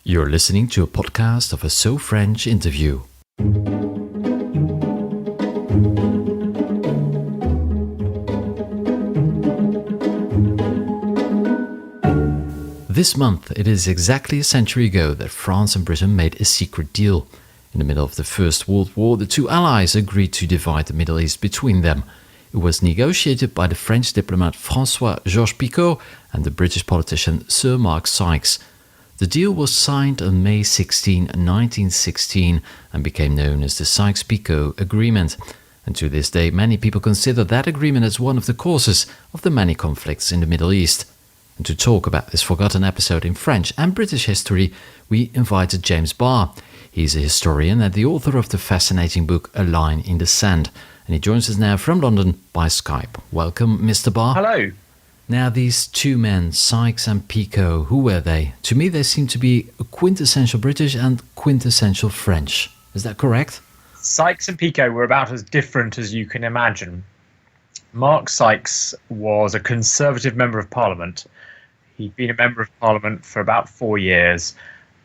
You're listening to a podcast of a SoFrench interview. This month, it is exactly a century ago that France and Britain made a secret deal. In the middle of the First World War, the two allies agreed to divide the Middle East between them. It was negotiated by the French diplomat François-Georges Picot and the British politician Sir Mark Sykes. The deal was signed on May 16, 1916 and became known as the Sykes-Picot Agreement. And to this day, many people consider that agreement as one of the causes of the many conflicts in the Middle East. And to talk about this forgotten episode in French and British history, we invited JamesBarr. He's a historian and the author of the fascinating book A Line in the Sand. And he joins us now from London by Skype. Welcome, Mr. Barr. Hello. Now, these two men, Sykes and Picot, who were they? To me, they seem to be quintessential British and quintessential French. Is that correct? Sykes and Picot were about as different as you can imagine. Mark Sykes was a Conservative Member of Parliament. He'd been a Member of Parliament for about 4 years,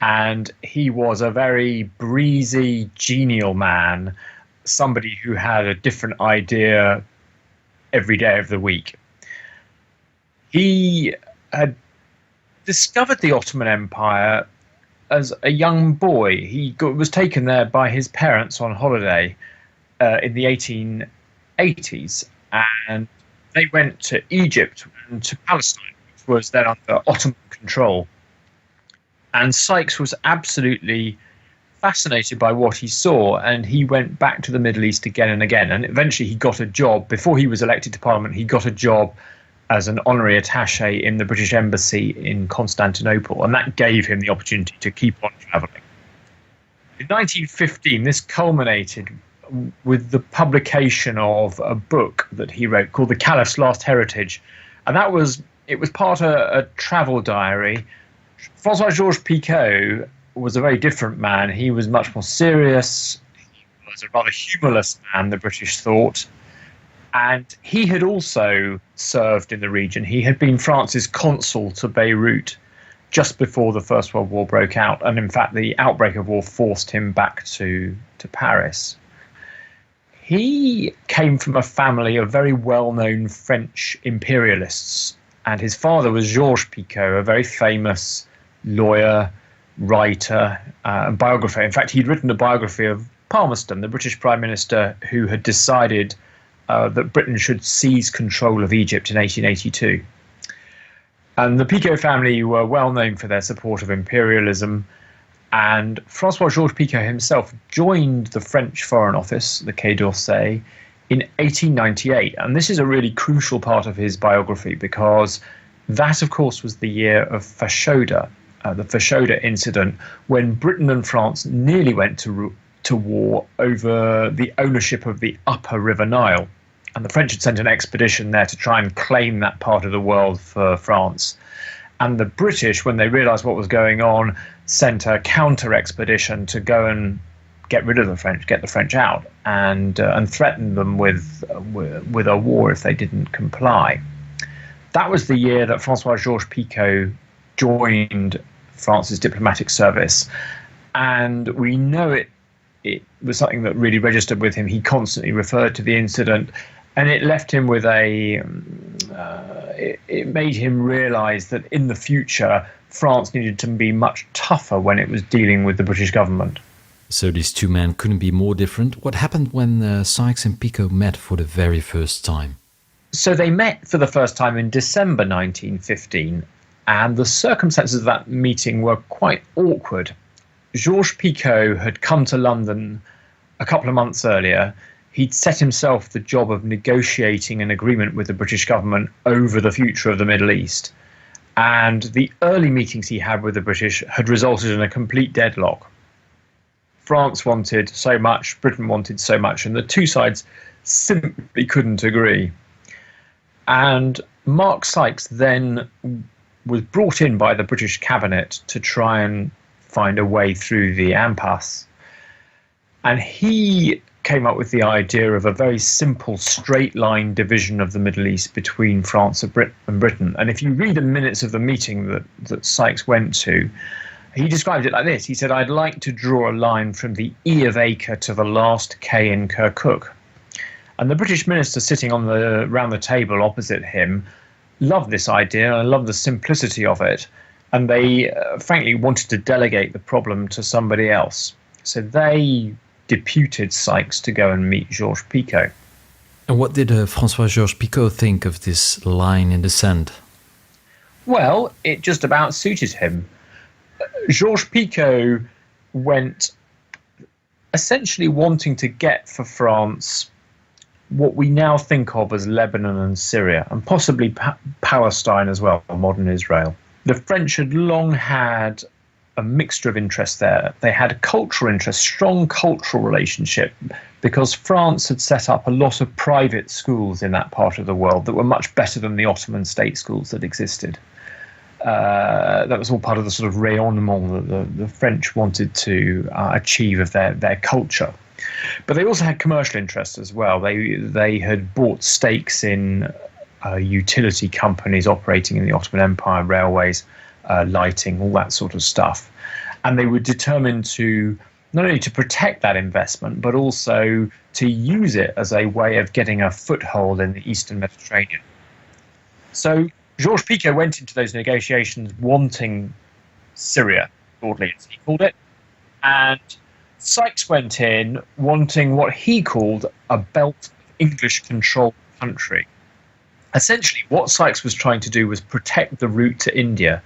and he was a very breezy, genial man, somebody who had a different idea every day of the week. He had discovered the Ottoman Empire as a young boy. He was taken there by his parents on holiday in the 1880s, and they went to Egypt and to Palestine, which was then under Ottoman control. And Sykes was absolutely fascinated by what he saw, and he went back to the Middle East again and again. And eventually he got a job. Before he was elected to Parliament, he got a job as an honorary attaché in the British Embassy in Constantinople, and that gave him the opportunity to keep on travelling. In 1915, this culminated with the publication of a book that he wrote called The Caliph's Last Heritage, and it was part of a travel diary. François-Georges Picot was a very different man. He was much more serious. He was a rather humourless man, the British thought. And he had also served in the region. He had been France's consul to Beirut just before the First World War broke out. And in fact, the outbreak of war forced him back to Paris. He came from a family of very well-known French imperialists. And his father was Georges Picot, a very famous lawyer, writer, and biographer. In fact, he'd written a biography of Palmerston, the British Prime Minister who had decided that Britain should seize control of Egypt in 1882. And the Picot family were well known for their support of imperialism. And François-Georges Picot himself joined the French Foreign Office, the Quai d'Orsay, in 1898. And this is a really crucial part of his biography because that, of course, was the year of Fashoda, the Fashoda incident, when Britain and France nearly went to war over the ownership of the upper River Nile. And the French had sent an expedition there to try and claim that part of the world for France. And the British, when they realised what was going on, sent a counter-expedition to go and get rid of the French, get the French out, and threatened them with a war if they didn't comply. That was the year that François-Georges Picot joined France's diplomatic service. And we know it was something that really registered with him. He constantly referred to the incident, and it left him with it made him realise that in the future, France needed to be much tougher when it was dealing with the British government. So these two men couldn't be more different. What happened when Sykes and Picot met for the very first time? So they met for the first time in December 1915, and the circumstances of that meeting were quite awkward. Georges Picot had come to London a couple of months earlier. He'd set himself the job of negotiating an agreement with the British government over the future of the Middle East. And the early meetings he had with the British had resulted in a complete deadlock. France wanted so much, Britain wanted so much, and the two sides simply couldn't agree. And Mark Sykes then was brought in by the British cabinet to try and find a way through the impasse. And he came up with the idea of a very simple straight line division of the Middle East between France and Britain. And if you read the minutes of the meeting that Sykes went to, He described it like this. He said, "I'd like to draw a line from the E of Acre to the last K in Kirkuk." And the British minister sitting round the table opposite him loved this idea and loved the simplicity of it. And they frankly wanted to delegate the problem to somebody else. So they deputed Sykes to go and meet Georges-Picot. And what did François Georges-Picot think of this line in the sand? Well, it just about suited him. Georges-Picot went essentially wanting to get for France what we now think of as Lebanon and Syria, and possibly Palestine as well, modern Israel. The French had long had a mixture of interests there. They had a cultural interest, strong cultural relationship, because France had set up a lot of private schools in that part of the world that were much better than the Ottoman state schools that existed. That was all part of the sort of rayonnement that the French wanted to achieve of their culture. But they also had commercial interests as well. They had bought stakes in utility companies operating in the Ottoman Empire, railways, lighting, all that sort of stuff. And they were determined to not only to protect that investment, but also to use it as a way of getting a foothold in the Eastern Mediterranean. So Georges-Picot went into those negotiations wanting Syria, broadly as he called it, and Sykes went in wanting what he called a belt of English-controlled country. Essentially, what Sykes was trying to do was protect the route to India,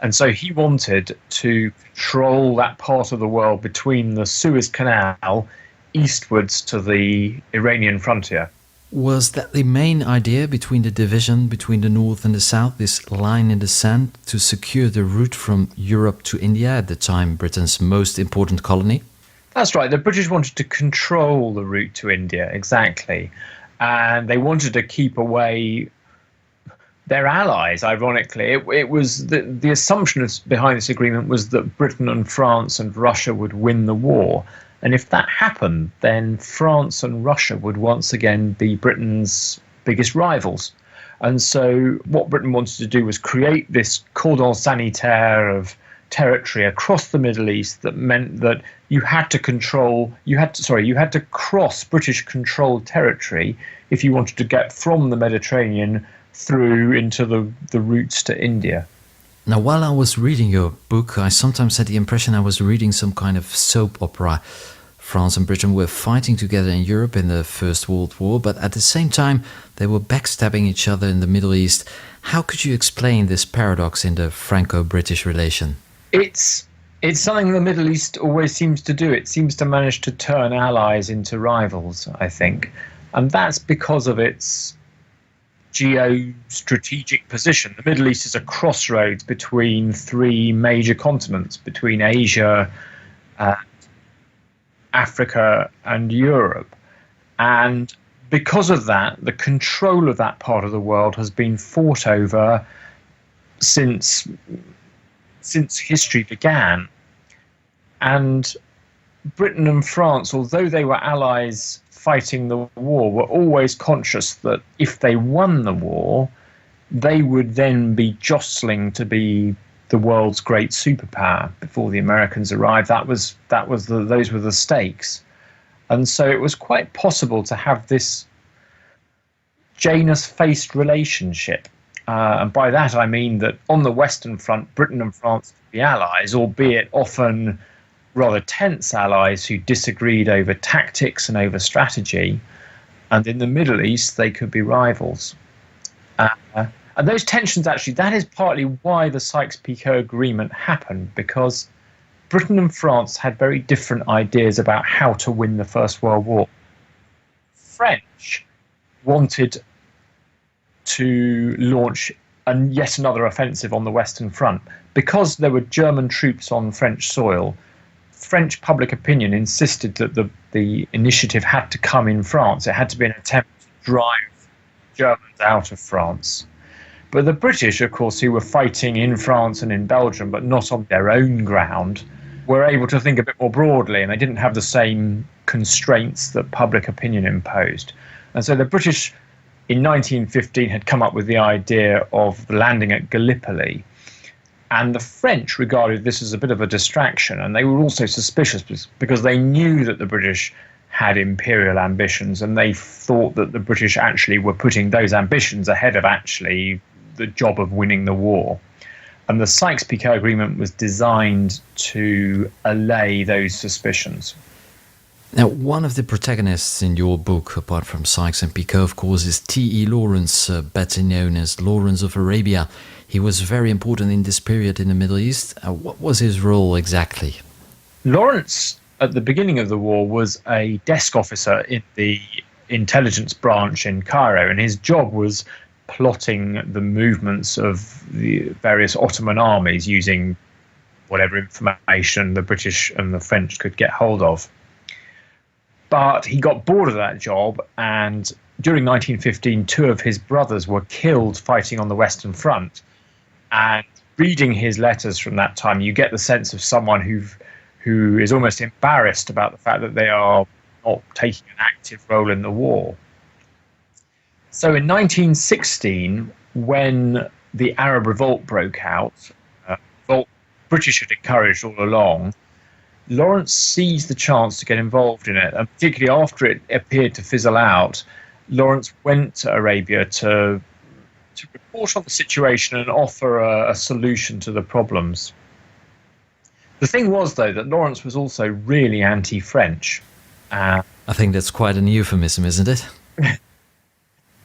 and so he wanted to control that part of the world between the Suez Canal eastwards to the Iranian frontier. Was that the main idea between the division between the north and the south, this line in the sand, to secure the route from Europe to India, at the time Britain's most important colony? That's right. The British wanted to control the route to India, exactly. And they wanted to keep away their allies, ironically. It was the assumption behind this agreement was that Britain and France and Russia would win the war. And if that happened, then France and Russia would once again be Britain's biggest rivals. And so what Britain wanted to do was create this cordon sanitaire of territory across the Middle East that meant that you had to cross British controlled territory if you wanted to get from the Mediterranean through into the routes to India. Now, while I was reading your book, I sometimes had the impression I was reading some kind of soap opera. France and Britain were fighting together in Europe in the First World War, but at the same time they were backstabbing each other in the Middle East. How could you explain this paradox in the Franco-British relation? It's something the Middle East always seems to do. It seems to manage to turn allies into rivals, I think. And that's because of its geostrategic position. The Middle East is a crossroads between three major continents, between Asia, Africa and Europe. And because of that, the control of that part of the world has been fought over since history began. And Britain and France, although they were allies fighting the war, were always conscious that if they won the war, they would then be jostling to be the world's great superpower before the Americans arrived. Those were the stakes. And so it was quite possible to have this Janus-faced relationship. And by that I mean that on the Western Front, Britain and France could be allies, albeit often rather tense allies who disagreed over tactics and over strategy. And in the Middle East, they could be rivals. And those tensions, actually, that is partly why the Sykes-Picot Agreement happened, because Britain and France had very different ideas about how to win the First World War. French wanted to launch yet another offensive on the Western Front. Because there were German troops on French soil, French public opinion insisted that the initiative had to come in France. It had to be an attempt to drive Germans out of France. But the British, of course, who were fighting in France and in Belgium, but not on their own ground, were able to think a bit more broadly, and they didn't have the same constraints that public opinion imposed. And so the British in 1915 had come up with the idea of landing at Gallipoli. And the French regarded this as a bit of a distraction, and they were also suspicious because they knew that the British had imperial ambitions, and they thought that the British actually were putting those ambitions ahead of actually the job of winning the war. And the Sykes-Picot Agreement was designed to allay those suspicions. Now, one of the protagonists in your book, apart from Sykes and Picot, of course, is T.E. Lawrence, better known as Lawrence of Arabia. He was very important in this period in the Middle East. What was his role exactly? Lawrence, at the beginning of the war, was a desk officer in the intelligence branch in Cairo, and his job was plotting the movements of the various Ottoman armies using whatever information the British and the French could get hold of. But he got bored of that job, and during 1915, two of his brothers were killed fighting on the Western Front. And reading his letters from that time, you get the sense of someone who is almost embarrassed about the fact that they are not taking an active role in the war. So in 1916, when the Arab Revolt broke out, revolt British had encouraged all along, Lawrence seized the chance to get involved in it, and particularly after it appeared to fizzle out, Lawrence went to Arabia to report on the situation and offer a solution to the problems. The thing was, though, that Lawrence was also really anti-French. I think that's quite an euphemism, isn't it?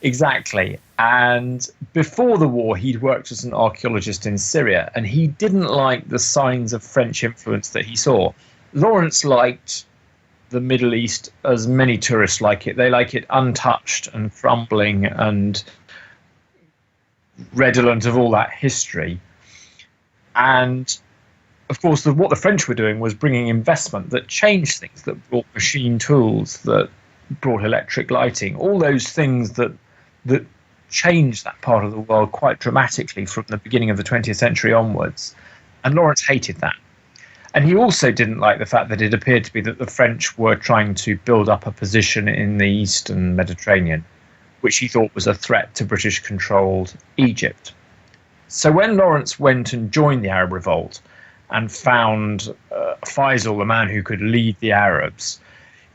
Exactly. And before the war, he'd worked as an archaeologist in Syria, and he didn't like the signs of French influence that he saw. Lawrence liked the Middle East as many tourists like it. They like it untouched and crumbling and redolent of all that history. And of course, what the French were doing was bringing investment that changed things, that brought machine tools, that brought electric lighting, all those things that changed that part of the world quite dramatically from the beginning of the 20th century onwards. And Lawrence hated that. And he also didn't like the fact that it appeared to be that the French were trying to build up a position in the Eastern Mediterranean, which he thought was a threat to British-controlled Egypt. So when Lawrence went and joined the Arab Revolt and found Faisal, the man who could lead the Arabs,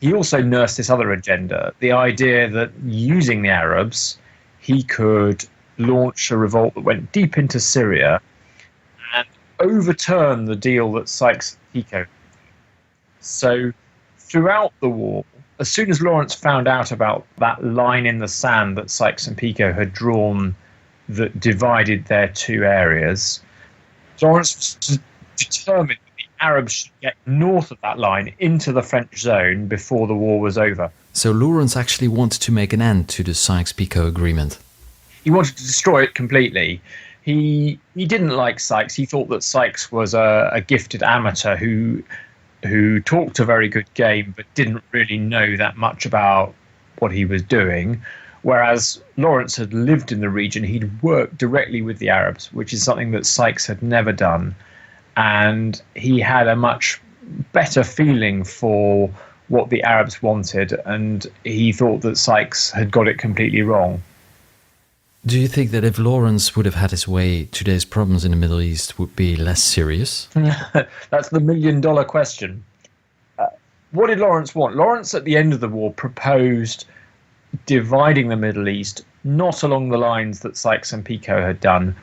he also nursed this other agenda, the idea that using the Arabs, he could launch a revolt that went deep into Syria and overturn the deal that Sykes-Picot. So throughout the war, as soon as Lawrence found out about that line in the sand that Sykes and Picot had drawn that divided their two areas, Lawrence was determined that the Arabs should get north of that line into the French zone before the war was over. So Lawrence actually wanted to make an end to the Sykes-Picot Agreement. He wanted to destroy it completely. He didn't like Sykes. He thought that Sykes was a gifted amateur who talked a very good game but didn't really know that much about what he was doing. Whereas Lawrence had lived in the region, he'd worked directly with the Arabs, which is something that Sykes had never done. And he had a much better feeling for what the Arabs wanted, and he thought that Sykes had got it completely wrong. Do you think that if Lawrence would have had his way, today's problems in the Middle East would be less serious? That's the million-dollar question. What did Lawrence want? Lawrence, at the end of the war, proposed dividing the Middle East, not along the lines that Sykes and Picot had done,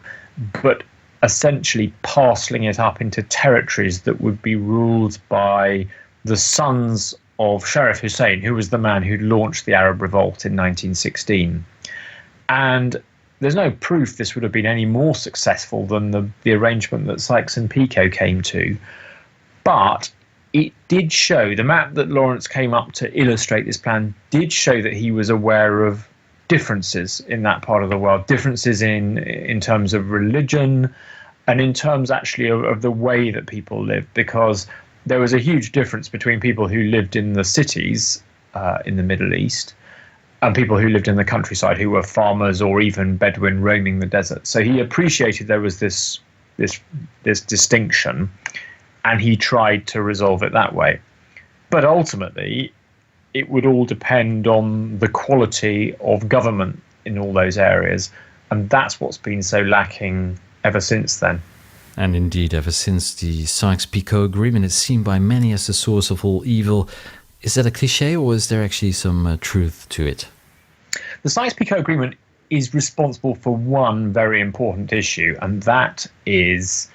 but essentially parceling it up into territories that would be ruled by the sons of Sharif Hussein, who was the man who launched the Arab Revolt in 1916. And there's no proof this would have been any more successful than the arrangement that Sykes and Picot came to. But it did show, the map that Lawrence came up to illustrate this plan did show that he was aware of differences in that part of the world, differences in terms of religion and in terms actually of the way that people lived, because there was a huge difference between people who lived in the cities in the Middle East and people who lived in the countryside, who were farmers or even Bedouin roaming the desert. So he appreciated there was this distinction, and he tried to resolve it that way. But ultimately, it would all depend on the quality of government in all those areas, and that's what's been so lacking ever since then. And indeed, ever since the Sykes-Picot Agreement is seen by many as the source of all evil. Is that a cliche, or is there actually some truth to it? The Sykes-Picot Agreement is responsible for one very important issue, and that is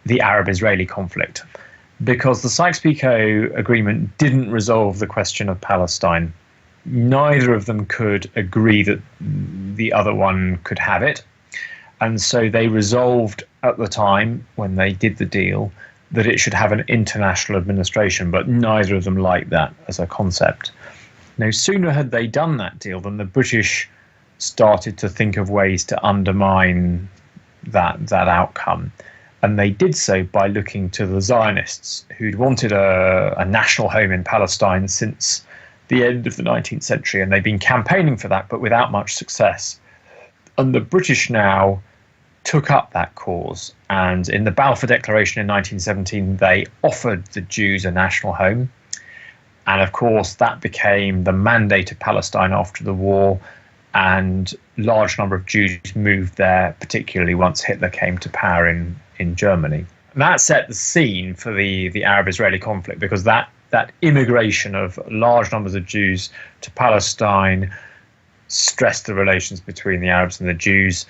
the Arab-Israeli conflict. Because the Sykes-Picot Agreement didn't resolve the question of Palestine. Neither of them could agree that the other one could have it. And so they resolved at the time, when they did the deal, that it should have an international administration, but neither of them liked that as a concept. No sooner had they done that deal than the British started to think of ways to undermine that outcome. And they did so by looking to the Zionists, who'd wanted a national home in Palestine since the end of the 19th century, and they'd been campaigning for that, but without much success. And the British now took up that cause, and in the Balfour Declaration in 1917, they offered the Jews a national home. And of course, that became the mandate of Palestine after the war, and large number of Jews moved there, particularly once Hitler came to power in Germany. And that set the scene for the Arab-Israeli conflict, because that immigration of large numbers of Jews to Palestine stressed the relations between the Arabs and the Jews,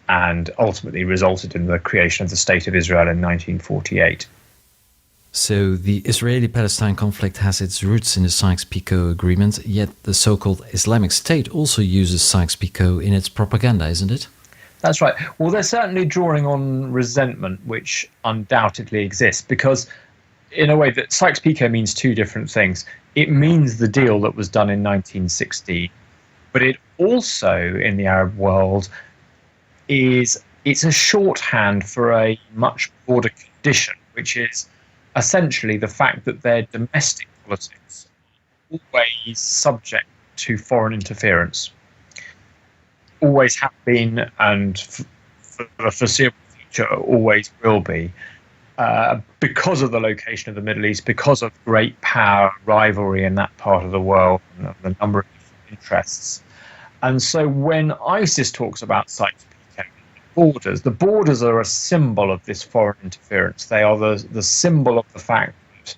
and ultimately resulted in the creation of the State of Israel in 1948. So the Israeli-Palestine conflict has its roots in the Sykes-Picot Agreement, yet the so-called Islamic State also uses Sykes-Picot in its propaganda, isn't it? That's right. Well, they're certainly drawing on resentment, which undoubtedly exists, because in a way that Sykes-Picot means two different things. It means the deal that was done in 1960, but it also, in the Arab world, it's a shorthand for a much broader condition, which is essentially the fact that their domestic politics are always subject to foreign interference. Always have been, and for the foreseeable future always will be, because of the location of the Middle East, because of great power rivalry in that part of the world, and the number of different interests. And so when ISIS talks about Sykes-Picot, the borders are a symbol of this foreign interference. They are the symbol of the fact that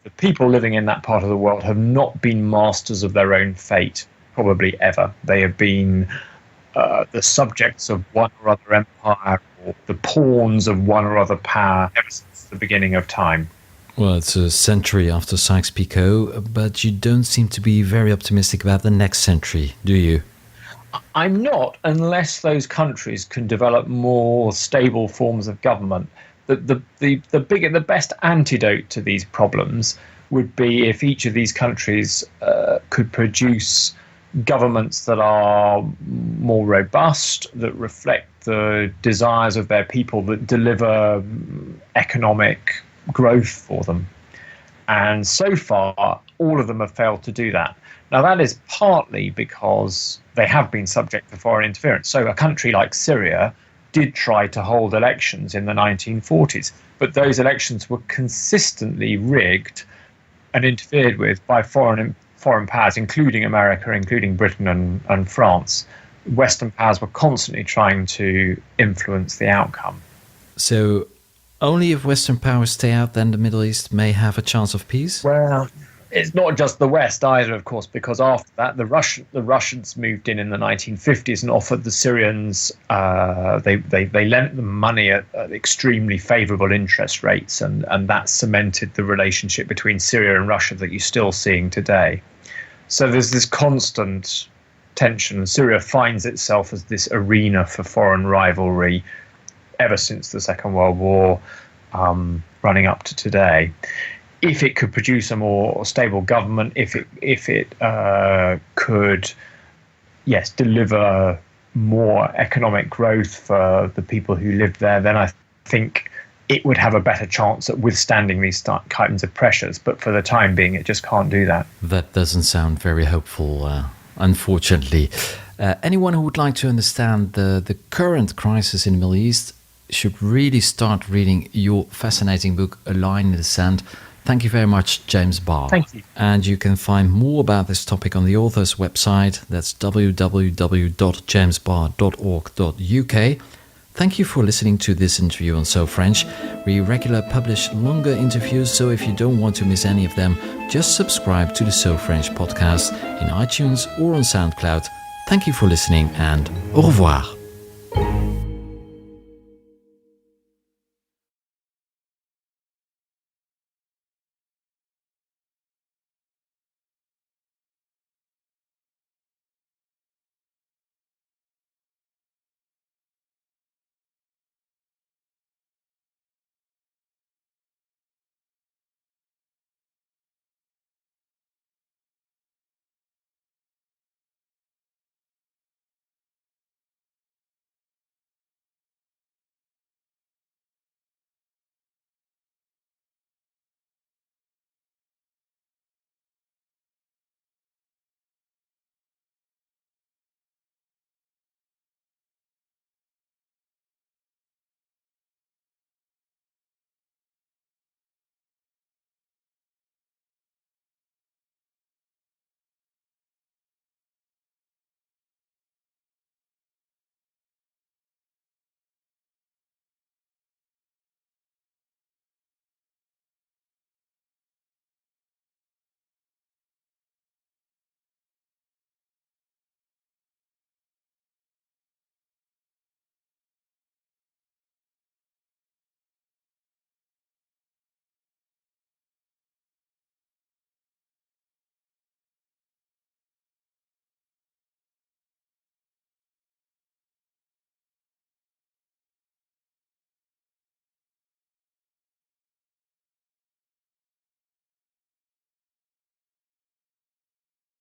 the people living in that part of the world have not been masters of their own fate, probably ever. They have been the subjects of one or other empire, or the pawns of one or other power ever since the beginning of time. Well, it's a century after Sykes-Picot, but you don't seem to be very optimistic about the next century, do you? I'm not, unless those countries can develop more stable forms of government. The best antidote to these problems would be if each of these countries could produce governments that are more robust, that reflect the desires of their people, that deliver economic growth for them. And so far, all of them have failed to do that. Now, that is partly because they have been subject to foreign interference. So a country like Syria did try to hold elections in the 1940s, but those elections were consistently rigged and interfered with by foreign powers, including America, including Britain and France. Western powers were constantly trying to influence the outcome. So only if Western powers stay out, then the Middle East may have a chance of peace? Well, it's not just the West either, of course, because after that, the Russians moved in the 1950s and offered the Syrians, they lent them money at extremely favourable interest rates, and that cemented the relationship between Syria and Russia that you're still seeing today. So there's this constant tension, and Syria finds itself as this arena for foreign rivalry ever since the Second World War, running up to today. If it could produce a more stable government, if it could, yes, deliver more economic growth for the people who lived there, then I think it would have a better chance at withstanding these kinds of pressures. But for the time being, it just can't do that. That doesn't sound very hopeful, unfortunately. Anyone who would like to understand the current crisis in the Middle East should really start reading your fascinating book, A Line in the Sand. Thank you very much, JamesBarr. Thank you. And you can find more about this topic on the author's website. That's www.jamesbarr.org.uk. Thank you for listening to this interview on SoFrench. We regularly publish longer interviews, so if you don't want to miss any of them, just subscribe to the SoFrench podcast in iTunes or on SoundCloud. Thank you for listening and au revoir.